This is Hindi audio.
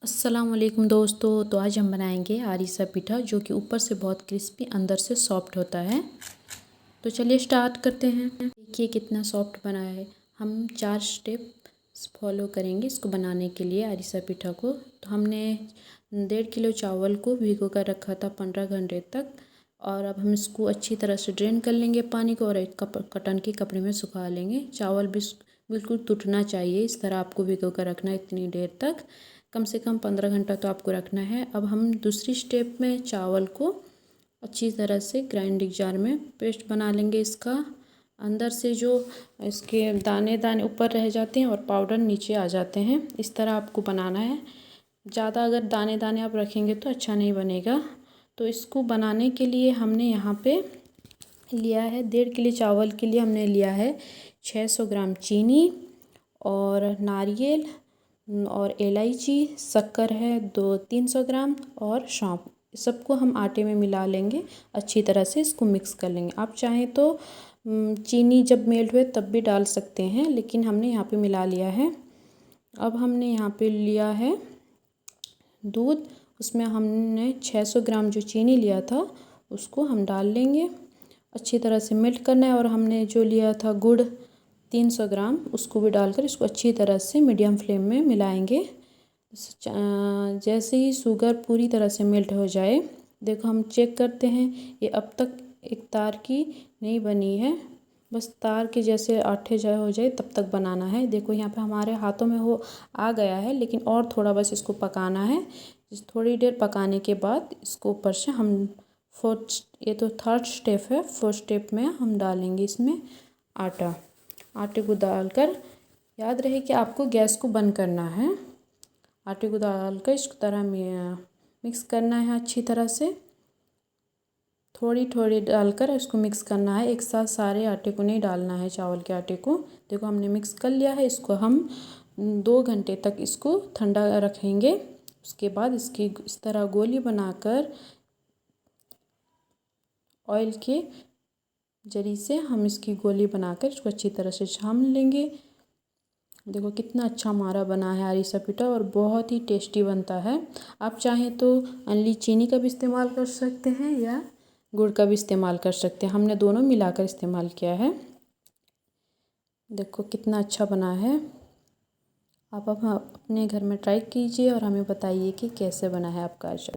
अस्सलाम वालेकुम दोस्तों। तो आज हम बनाएंगे आरिसा पीठा, जो कि ऊपर से बहुत क्रिस्पी अंदर से सॉफ्ट होता है। तो चलिए स्टार्ट करते हैं। देखिए कितना सॉफ्ट बना है। हम 4 स्टेप फॉलो करेंगे इसको बनाने के लिए आरिसा पीठा को। तो हमने 1.5 किलो चावल को भिगो कर रखा था 15 घंटे तक, और अब हम इसको अच्छी तरह से ड्रेन कर लेंगे पानी को और एक कॉटन के कपड़े में सुखा लेंगे। चावल भी बिल्कुल टूटना चाहिए, इस तरह आपको भिगो कर रखना है इतनी देर तक, कम से कम 15 घंटा तो आपको रखना है। अब हम दूसरी स्टेप में चावल को अच्छी तरह से ग्राइंडिंग जार में पेस्ट बना लेंगे। इसका अंदर से जो इसके दाने दाने ऊपर रह जाते हैं और पाउडर नीचे आ जाते हैं, इस तरह आपको बनाना है। ज़्यादा अगर दाने दाने आप रखेंगे तो अच्छा नहीं बनेगा। तो इसको बनाने के लिए हमने यहाँ पे लिया है 1.5 किलो चावल के लिए हमने लिया है 600 ग्राम चीनी और नारियल और इलायची, शक्कर है 300 ग्राम और सौंफ। सबको हम आटे में मिला लेंगे, अच्छी तरह से इसको मिक्स कर लेंगे। आप चाहें तो चीनी जब मेल्ट हुए तब भी डाल सकते हैं, लेकिन हमने यहाँ पे मिला लिया है। अब हमने यहाँ पे लिया है दूध, उसमें हमने 600 ग्राम जो चीनी लिया था उसको हम डाल लेंगे, अच्छी तरह से मेल्ट करना है। और हमने जो लिया था गुड़ 300 ग्राम, उसको भी डालकर इसको अच्छी तरह से मीडियम फ्लेम में मिलाएंगे। जैसे ही शुगर पूरी तरह से मेल्ट हो जाए, देखो हम चेक करते हैं, ये अब तक एक तार की नहीं बनी है, बस तार के जैसे आठे जाए हो जाए तब तक बनाना है। देखो यहाँ पे हमारे हाथों में हो आ गया है, लेकिन और थोड़ा बस इसको पकाना है। थोड़ी देर पकाने के बाद इसको ऊपर से हम ये तो 3rd स्टेप है, 4th स्टेप में हम डालेंगे इसमें आटा। आटे को डालकर याद रहे कि आपको गैस को बंद करना है। आटे को डालकर इस तरह मिक्स करना है अच्छी तरह से, थोड़ी थोड़ी डालकर इसको मिक्स करना है, एक साथ सारे आटे को नहीं डालना है, चावल के आटे को। देखो हमने मिक्स कर लिया है। इसको हम 2 घंटे तक इसको ठंडा रखेंगे। उसके बाद इसकी इस तरह गोली बनाकर ऑयल के जरिए से हम इसकी गोली बनाकर इसको अच्छी तरह से छान लेंगे। देखो कितना अच्छा हमारा बना है आरिसा पीठा, और बहुत ही टेस्टी बनता है। आप चाहें तो ओनली चीनी का भी इस्तेमाल कर सकते हैं या गुड़ का भी इस्तेमाल कर सकते हैं, हमने दोनों मिलाकर इस्तेमाल किया है। देखो कितना अच्छा बना है। आप अपने घर में ट्राई कीजिए और हमें बताइए कि कैसे बना है आपका आरिसा।